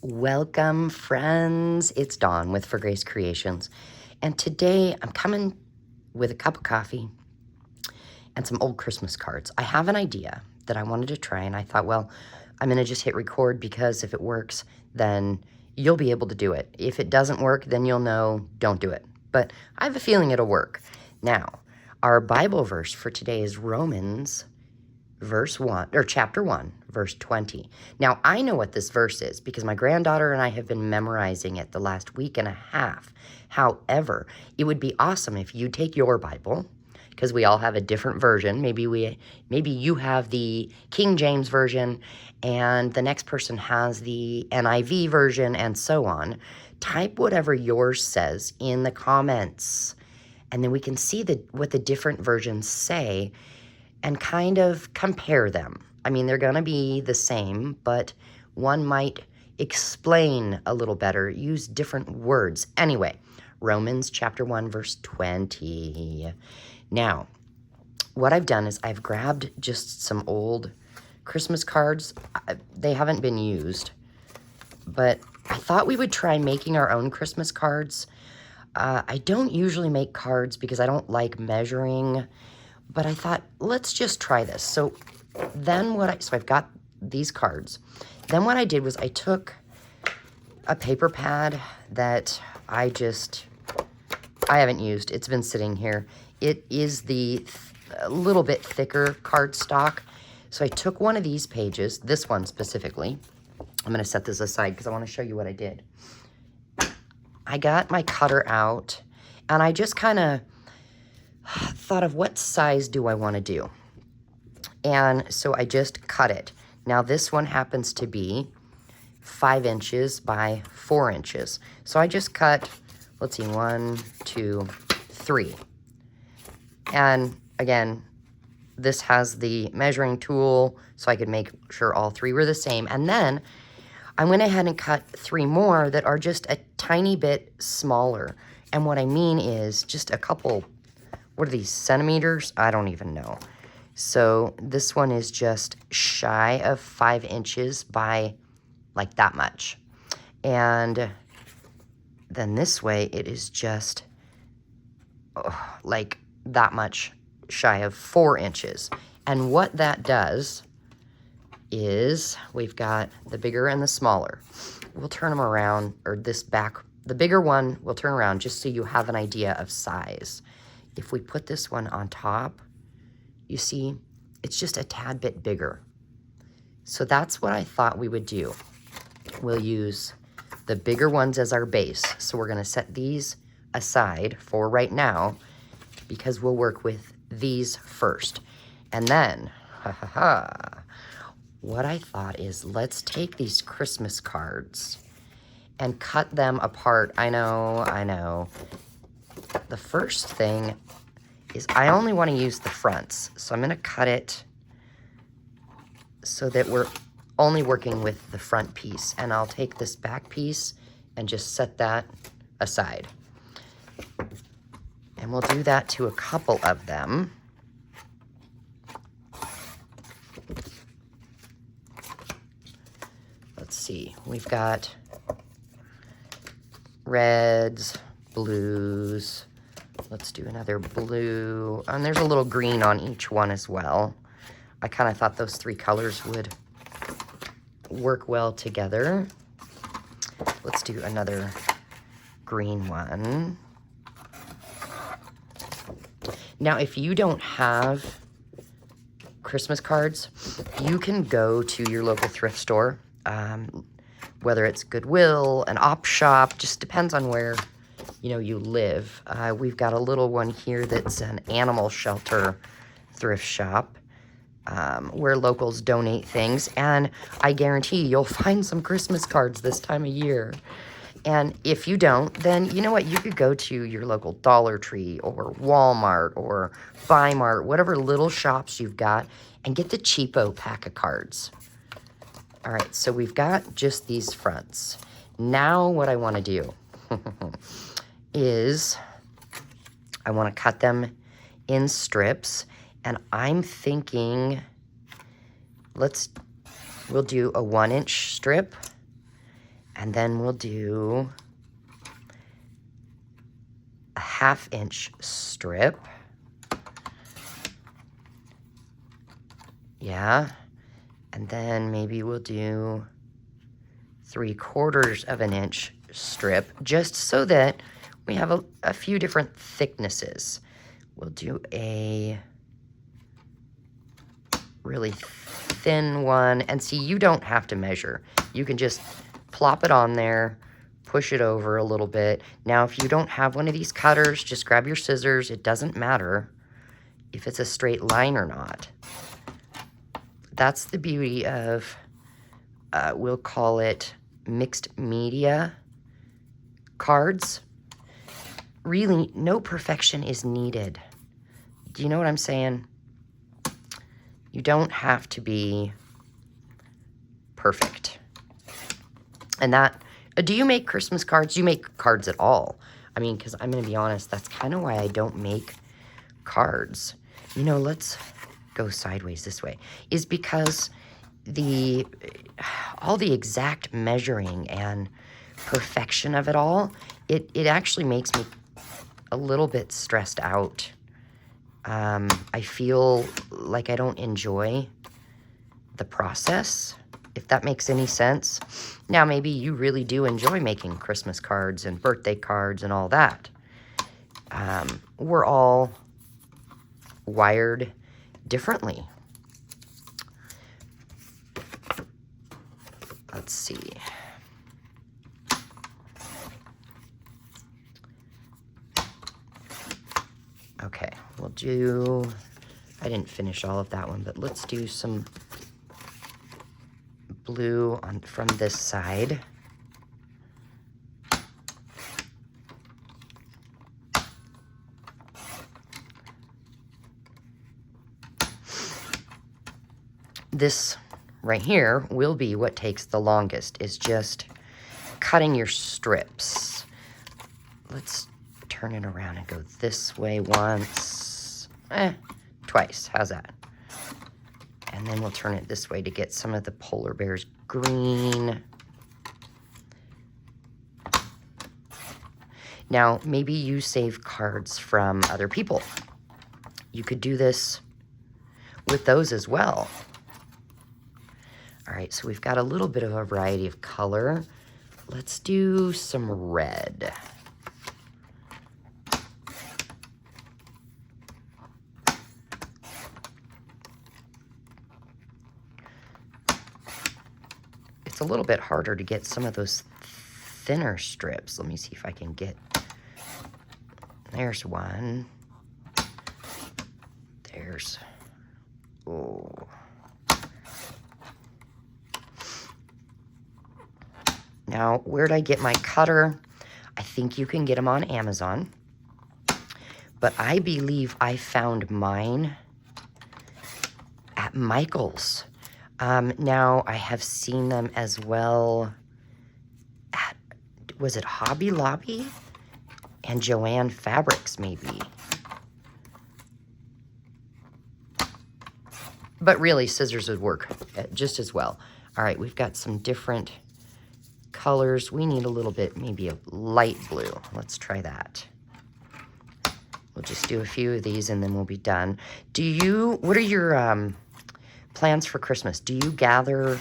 Welcome, friends. It's Dawn with For Grace Creations. And today I'm coming with a cup of coffee and some old Christmas cards. I have an idea that I wanted to try, and I thought, well, I'm going to just hit record because if it works, then you'll be able to do it. If it doesn't work, then you'll know, don't do it. But I have a feeling it'll work. Now, our Bible verse for today is Romans chapter 1, verse 20. Now, I know what this verse is because my granddaughter and I have been memorizing it the last week and a half. However, it would be awesome if you take your Bible, because we all have a different version. Maybe you have the King James version and the next person has the NIV version and so on. Type whatever yours says in the comments, and then we can see what the different versions say and kind of compare them. I mean, they're going to be the same, but one might explain a little better, use different words. Anyway, Romans chapter 1, verse 20. Now, what I've done is I've grabbed just some old Christmas cards. They haven't been used, but I thought we would try making our own Christmas cards. I don't usually make cards because I don't like measuring, but I thought, let's just try this. So I've got these cards. Then what I did was I took a paper pad that I haven't used. It's been sitting here. It is a little bit thicker cardstock. So I took one of these pages, this one specifically. I'm going to set this aside because I want to show you what I did. I got my cutter out, and I just kind of thought of what size do I want to do. And so I just cut it. Now this one happens to be 5 inches by 4 inches. So I just cut, let's see, 1, 2, 3. And again, this has the measuring tool so I could make sure all 3 were the same. And then I went ahead and cut 3 more that are just a tiny bit smaller. And what I mean is just a couple, what are these, centimeters? I don't even know. So this one is just shy of 5 inches by like that much. And then this way it is just like that much shy of 4 inches. And what that does is we've got the bigger and the smaller. We'll turn them around, or the bigger one we'll turn around just so you have an idea of size. If we put this one on top, you see, it's just a tad bit bigger. So that's what I thought we would do. We'll use the bigger ones as our base. So we're going to set these aside for right now because we'll work with these first. And then, what I thought is let's take these Christmas cards and cut them apart. I know. The first thing is I only want to use the fronts. So I'm going to cut it so that we're only working with the front piece. And I'll take this back piece and just set that aside. And we'll do that to a couple of them. Let's see. We've got reds, blues. Let's do another blue. And there's a little green on each one as well. I kind of thought those 3 colors would work well together. Let's do another green one. Now, if you don't have Christmas cards, you can go to your local thrift store, whether it's Goodwill, an op shop, just depends on where you live. We've got a little one here that's an animal shelter thrift shop where locals donate things, and I guarantee you'll find some Christmas cards this time of year. And if you don't, then you know what? You could go to your local Dollar Tree or Walmart or Buy Mart, whatever little shops you've got, and get the cheapo pack of cards. All right, so we've got just these fronts. Now what I want to do is I want to cut them in strips, and I'm thinking we'll do a 1-inch strip And then we'll do a 1/2 inch strip. Yeah. And then maybe we'll do 3/4 of an inch strip, just so that we have a few different thicknesses. We'll do a really thin one. And see, you don't have to measure. You can just plop it on there, push it over a little bit. Now, if you don't have one of these cutters, just grab your scissors. It doesn't matter if it's a straight line or not. That's the beauty of, we'll call it mixed media cards. Really, no perfection is needed. Do you know what I'm saying? You don't have to be perfect. And that, do you make Christmas cards? Do you make cards at all? I mean, because I'm going to be honest, that's kind of why I don't make cards. You know, let's go sideways this way. Is because all the exact measuring and perfection of it all, it actually makes me a little bit stressed out. I feel like I don't enjoy the process, if that makes any sense. Now, maybe you really do enjoy making Christmas cards and birthday cards and all that. We're all wired differently. Let's see. Okay, we'll do, I didn't finish all of that one, but let's do some blue from this side. This right here will be what takes the longest, is just cutting your strips. Let's turn it around and go this way once, twice, how's that? And then we'll turn it this way to get some of the polar bear's green. Now, maybe you save cards from other people. You could do this with those as well. All right, so we've got a little bit of a variety of color. Let's do some red. It's a little bit harder to get some of those thinner strips. Let me see if I can get, there's one. There's, oh. Now, where'd I get my cutter? I think you can get them on Amazon. But I believe I found mine at Michael's. Now, I have seen them as well at, was it Hobby Lobby? And Joann Fabrics, maybe. But really, scissors would work just as well. All right, we've got some different colors. We need a little bit, maybe a light blue. Let's try that. We'll just do a few of these and then we'll be done. What are your plans for Christmas? Do you gather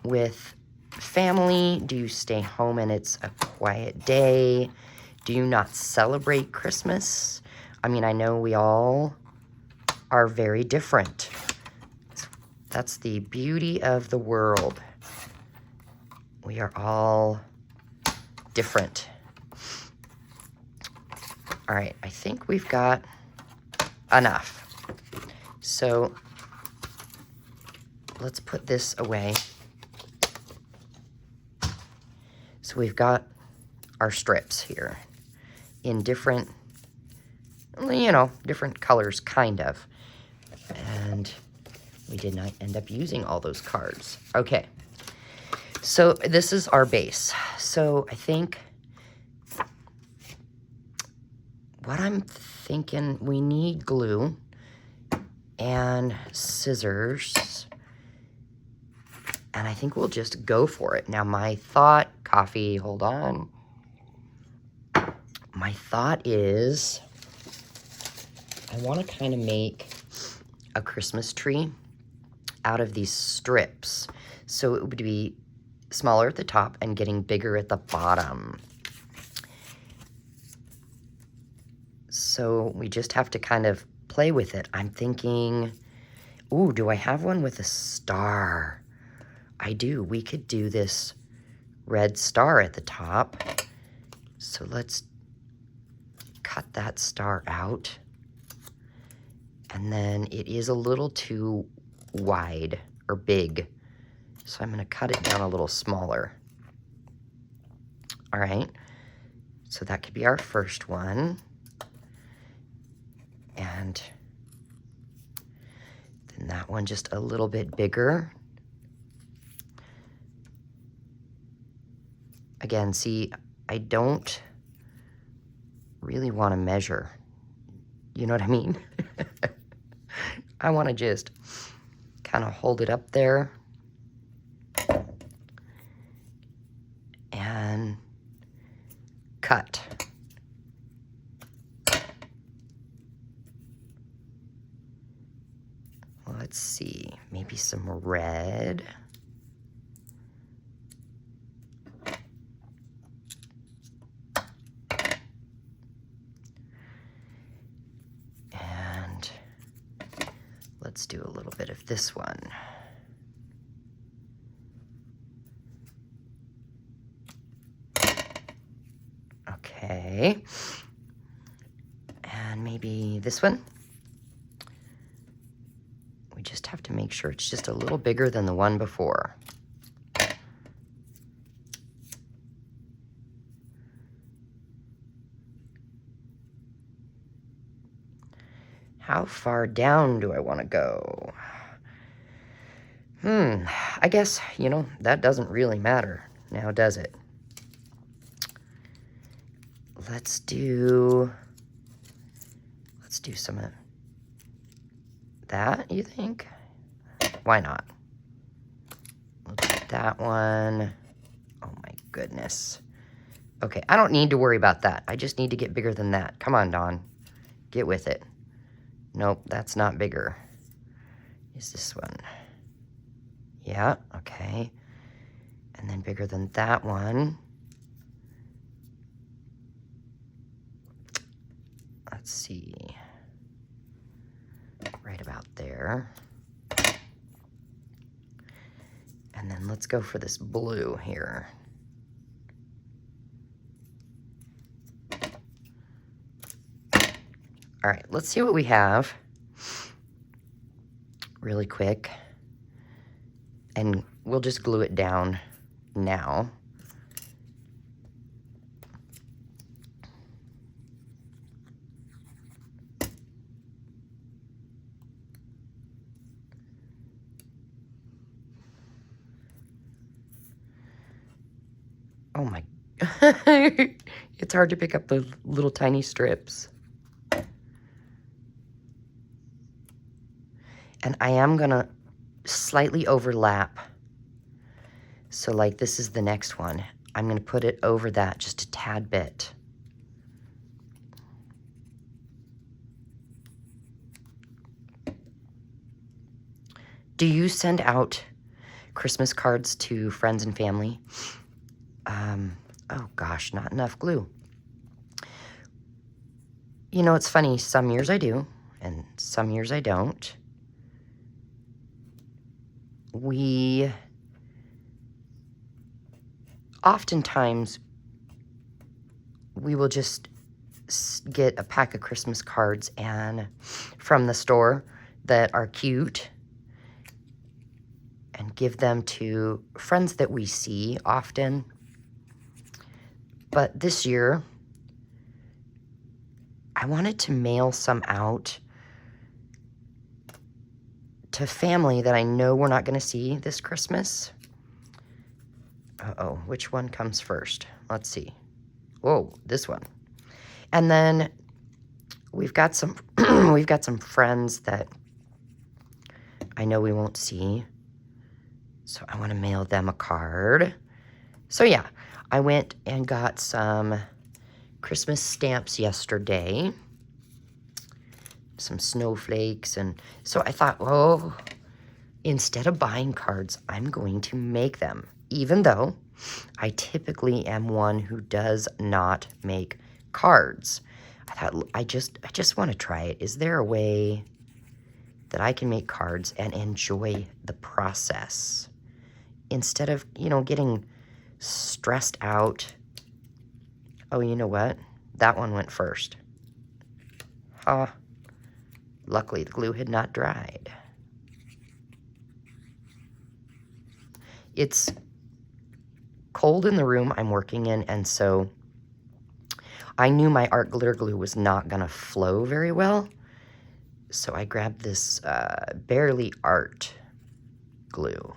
with family? Do you stay home and it's a quiet day? Do you not celebrate Christmas? I mean, I know we all are very different. That's the beauty of the world. We are all different. All right, I think we've got enough. So let's put this away. So we've got our strips here in different, different colors, kind of. And we did not end up using all those cards. Okay, so this is our base. So I think what I'm thinking, we need glue and scissors. And I think we'll just go for it. Now my thought, coffee, hold on. My thought is I want to kind of make a Christmas tree out of these strips. So it would be smaller at the top and getting bigger at the bottom. So we just have to kind of play with it. I'm thinking, ooh, do I have one with a star? I do. We could do this red star at the top. So let's cut that star out. And then it is a little too wide or big. So I'm going to cut it down a little smaller. All right. So that could be our first one. And then that one just a little bit bigger. Again, see, I don't really want to measure. You know what I mean? I want to just kind of hold it up there and cut. Let's see, maybe some red. And let's do a little bit of this one. Okay. And maybe this one. We just have to make sure it's just a little bigger than the one before. How far down do I want to go? I guess, you know, that doesn't really matter now, does it? Let's do some of that, you think? Why not? We'll do that one. Oh my goodness. Okay, I don't need to worry about that. I just need to get bigger than that. Come on, Dawn. Get with it. Nope, that's not bigger. Is this one? Yeah, okay. And then bigger than that one. Let's see. Right about there. And then let's go for this blue here. All right, let's see what we have really quick. And we'll just glue it down now. Oh my, it's hard to pick up the little tiny strips. And I am gonna slightly overlap. So like this is the next one. I'm gonna put it over that just a tad bit. Do you send out Christmas cards to friends and family? Oh gosh, not enough glue. You know, it's funny, some years I do, and some years I don't. Oftentimes, we will just get a pack of Christmas cards and from the store that are cute and give them to friends that we see often. But this year, I wanted to mail some out to family that I know we're not going to see this Christmas. Uh-oh, which one comes first? Let's see. Whoa, this one. And then we've got some we've got some friends that I know we won't see. So I want to mail them a card. So yeah, I went and got some Christmas stamps yesterday. Some snowflakes. And so I thought, oh, instead of buying cards, I'm going to make them. Even though I typically am one who does not make cards. I thought, I just want to try it. Is there a way that I can make cards and enjoy the process? Instead of, getting stressed out. Oh, you know what? That one went first. Luckily, the glue had not dried. It's cold in the room I'm working in, and so I knew my art glitter glue was not going to flow very well. So I grabbed this Barely Art glue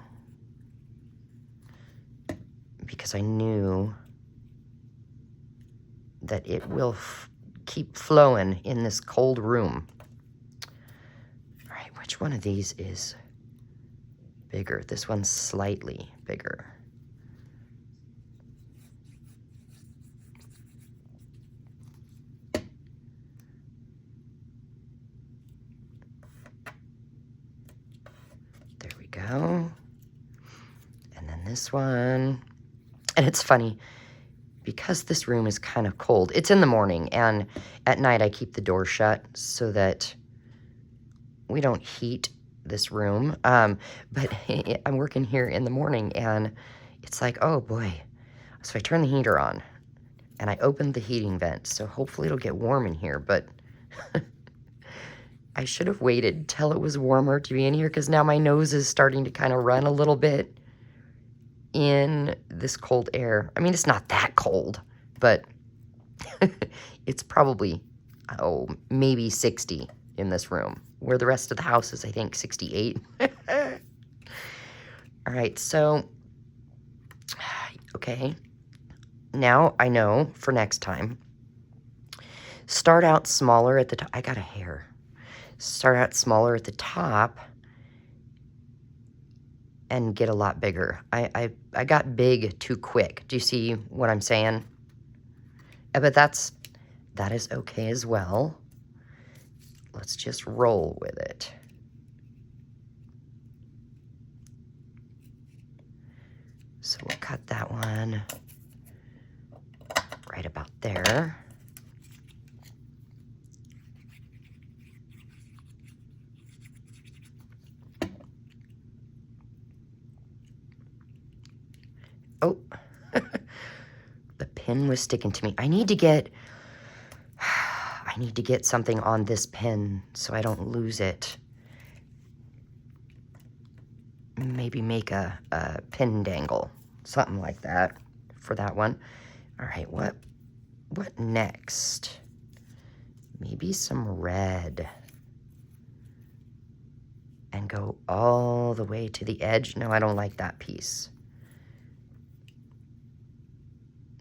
because I knew that it will keep flowing in this cold room. All right, which one of these is bigger? This one's slightly bigger. There we go. And then this one. And it's funny, because this room is kind of cold. It's in the morning, and at night I keep the door shut so that we don't heat this room. But I'm working here in the morning, and it's like, oh boy. So I turn the heater on, and I opened the heating vent, so hopefully it'll get warm in here, but I should have waited till it was warmer to be in here, because now my nose is starting to kind of run a little bit in this cold air. I mean, it's not that cold, but it's probably, maybe 60 in this room, where the rest of the house is, I think, 68. All right, so, okay. Now I know for next time, start out smaller at the top. I got a hair. Start out smaller at the top and get a lot bigger. I got big too quick. Do you see what I'm saying? But that is okay as well. Let's just roll with it. So we'll cut that one right about there. Oh, the pin was sticking to me. I need to get something on this pin so I don't lose it. Maybe make a pin dangle, something like that for that one. All right, what next? Maybe some red. And go all the way to the edge. No, I don't like that piece.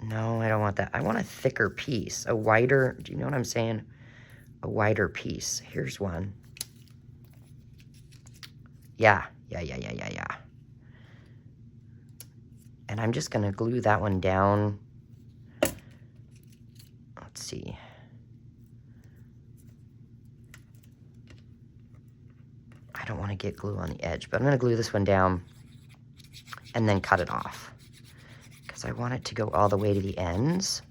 No, I don't want that. I want a thicker piece, a wider, do you know what I'm saying? A wider piece. Here's one. Yeah. And I'm just going to glue that one down. Let's see. I don't want to get glue on the edge, but I'm going to glue this one down and then cut it off, because I want it to go all the way to the ends.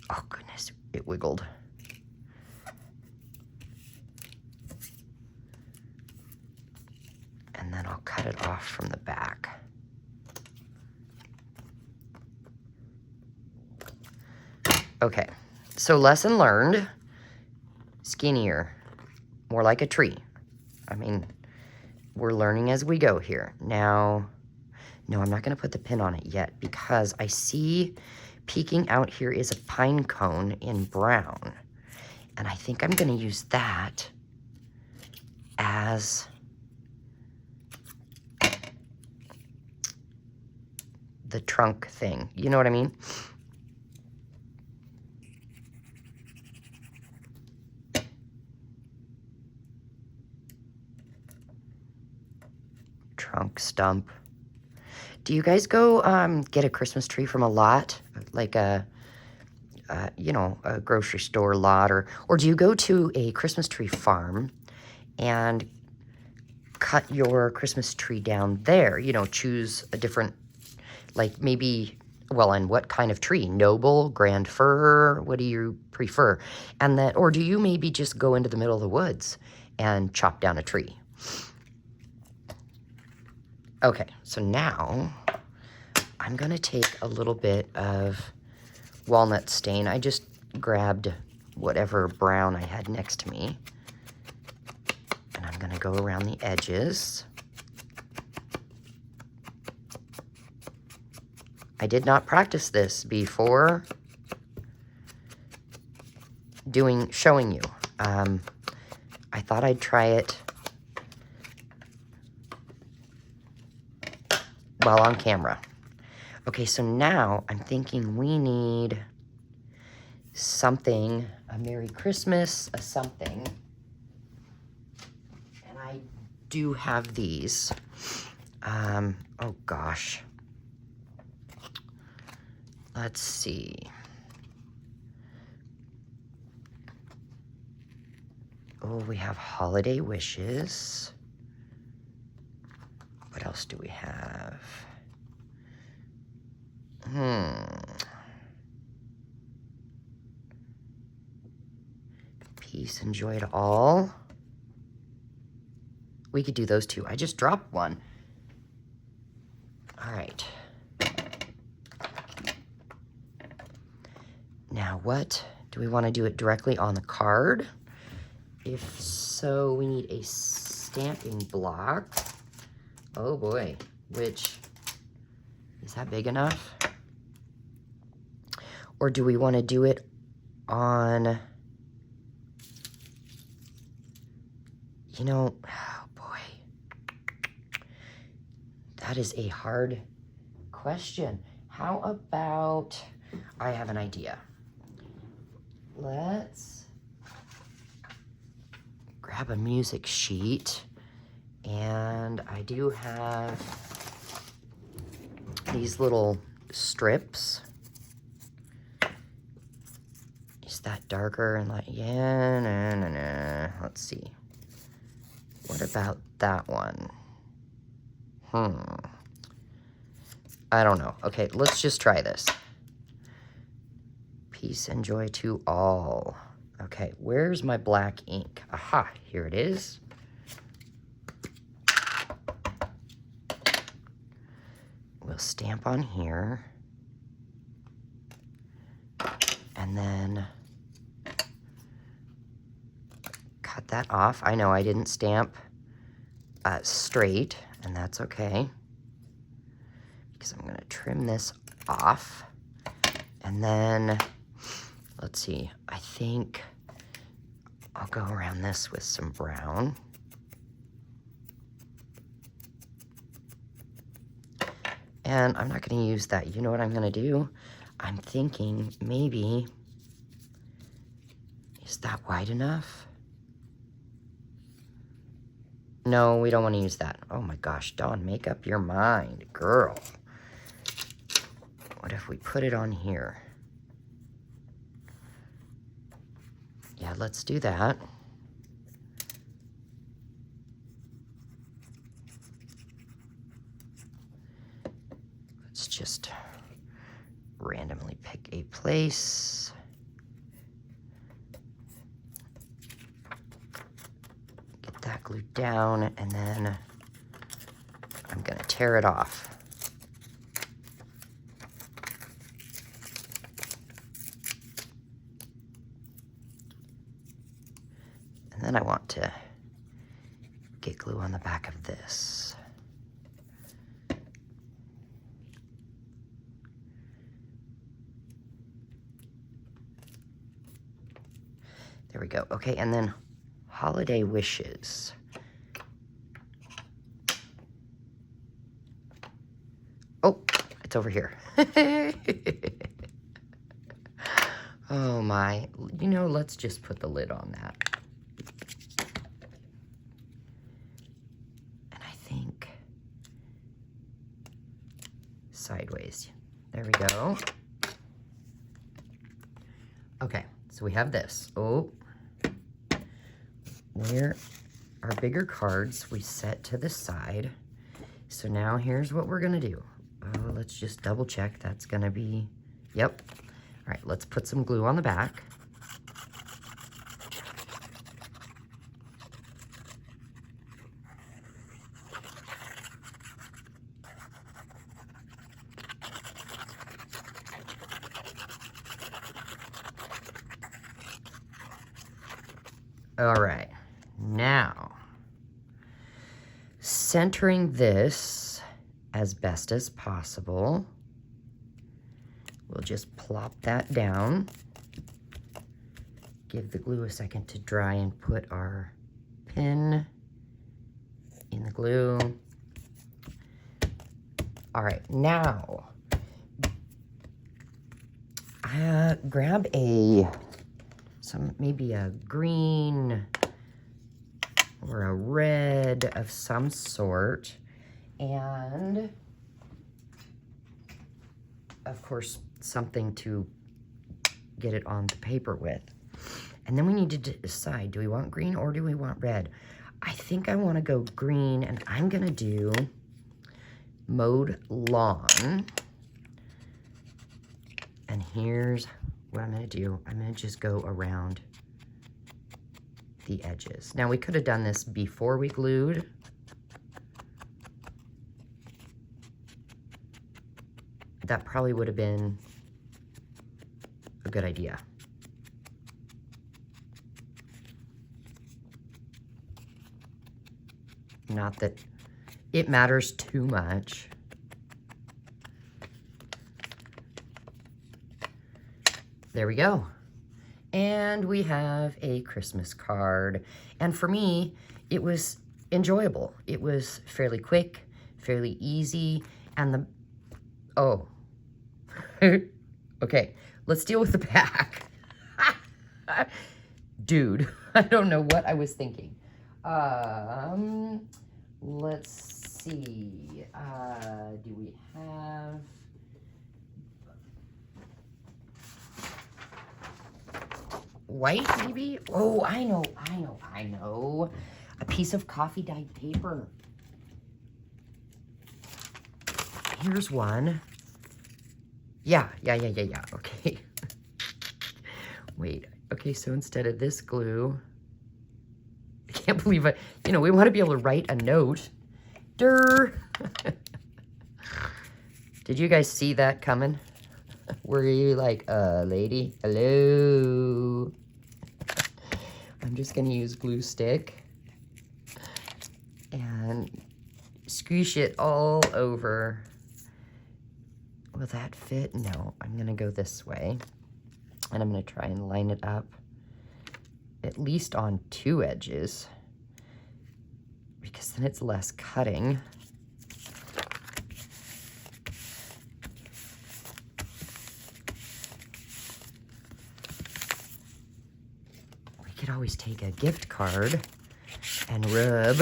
Oh goodness, it wiggled. And then I'll cut it off from the back. Okay, so lesson learned, skinnier, more like a tree. I mean, we're learning as we go here. Now, no, I'm not going to put the pin on it yet, because I see peeking out here is a pine cone in brown. And I think I'm going to use that as the trunk thing. You know what I mean? trunk stump. Do you guys go get a Christmas tree from a lot, like a grocery store lot, or do you go to a Christmas tree farm and cut your Christmas tree down there? Choose a different, like maybe, well, and what kind of tree? Noble, grand fir, what do you prefer? And then, or do you maybe just go into the middle of the woods and chop down a tree? Okay, so now I'm gonna take a little bit of walnut stain. I just grabbed whatever brown I had next to me, and I'm gonna go around the edges. I did not practice this before showing you. I thought I'd try it while on camera. Okay, so now I'm thinking we need something, a Merry Christmas, a something. And I do have these. Oh gosh. Let's see. Oh, we have holiday wishes. What else do we have? Peace and joy to all. We could do those two. I just dropped one. All right. Now, what? Do we want to do it directly on the card? If so, we need a stamping block. Oh boy, which, is that big enough? Or do we want to do it on, oh boy. That is a hard question. How about, I have an idea. Let's grab a music sheet, and I do have these little strips. Is that darker and like, yeah, nah. Let's see. What about that one? I don't know. Okay, let's just try this. Peace and joy to all. Okay, where's my black ink? Aha, here it is. We'll stamp on here. And then cut that off. I know I didn't stamp straight, and that's okay, because I'm gonna trim this off. And then, let's see, I think I'll go around this with some brown. And I'm not gonna use that. You know what I'm gonna do? I'm thinking maybe, is that wide enough? No, we don't want to use that. Oh my gosh, Dawn, make up your mind, girl. What if we put it on here? Yeah, let's do that. Let's just randomly pick a place. Get that glued down, and then I'm gonna tear it off. And then I want to get glue on the back of this. There we go. Okay, and then holiday wishes. Oh, it's over here. Oh my, let's just put the lid on that. And I think sideways. There we go. Okay, so we have this. Oh, where our bigger cards we set to the side. So now here's what we're gonna do. Oh, let's just double check. That's gonna be, yep. All right, let's put some glue on the back. All right, now, centering this as best as possible. We'll just plop that down. Give the glue a second to dry and put our pin in the glue. All right, now, grab maybe a green or a red of some sort, and of course something to get it on the paper with. And then we need to decide, do we want green or do we want red? I think I want to go green, and I'm gonna do mowed lawn. And here's what I'm gonna do. I'm gonna just go around the edges. Now, we could have done this before we glued. That probably would have been a good idea. Not that it matters too much. There we go. And we have a Christmas card. And for me, it was enjoyable. It was fairly quick, fairly easy, and oh. Okay, let's deal with the back. Dude, I don't know what I was thinking. Let's see. Do we have... white, maybe? Oh, I know. A piece of coffee dyed paper. Here's one. Yeah. Okay. Wait. Okay, so instead of this glue, I can't believe it. You know, we want to be able to write a note. Durr. Did you guys see that coming? Were you like, lady? Hello? I'm just gonna use glue stick and squish it all over. Will that fit? No, I'm gonna go this way. And I'm gonna try and line it up at least on two edges, because then it's less cutting. Could always take a gift card and rub.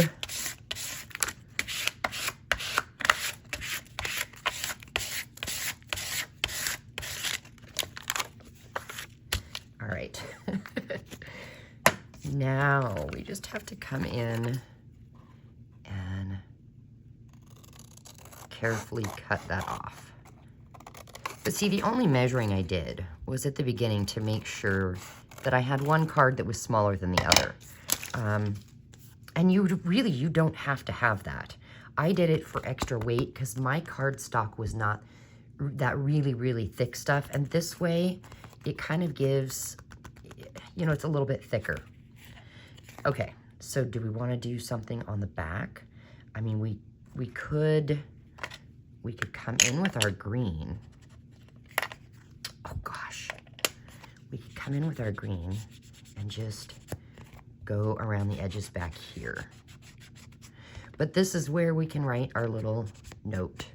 All right. Now we just have to come in and carefully cut that off. But see, the only measuring I did was at the beginning to make sure that I had one card that was smaller than the other. And you don't have to have that. I did it for extra weight because my cardstock was not that really thick stuff. And this way, it kind of gives, you know, it's a little bit thicker. Okay, so do we want to do something on the back? I mean, we could come in with our green. Oh gosh. We could come in with our green and just go around the edges back here. But this is where we can write our little note.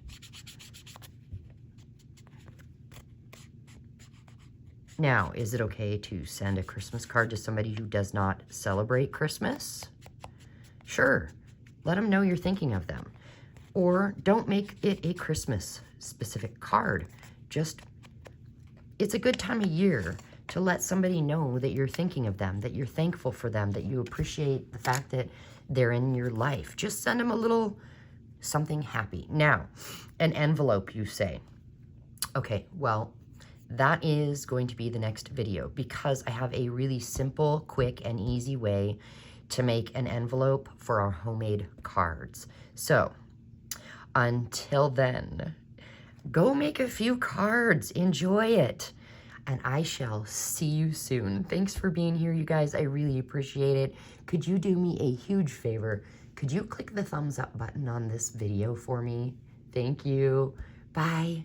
Now, is it okay to send a Christmas card to somebody who does not celebrate Christmas? Sure. Let them know you're thinking of them. Or don't make it a Christmas specific card. Just, it's a good time of year to let somebody know that you're thinking of them, that you're thankful for them, that you appreciate the fact that they're in your life. Just send them a little something happy. Now, an envelope, you say. Okay, well, that is going to be the next video because I have a really simple, quick, and easy way to make an envelope for our homemade cards. So, until then, go make a few cards. Enjoy it. And I shall see you soon. Thanks for being here, you guys. I really appreciate it. Could you do me a huge favor? Could you click the thumbs up button on this video for me? Thank you. Bye.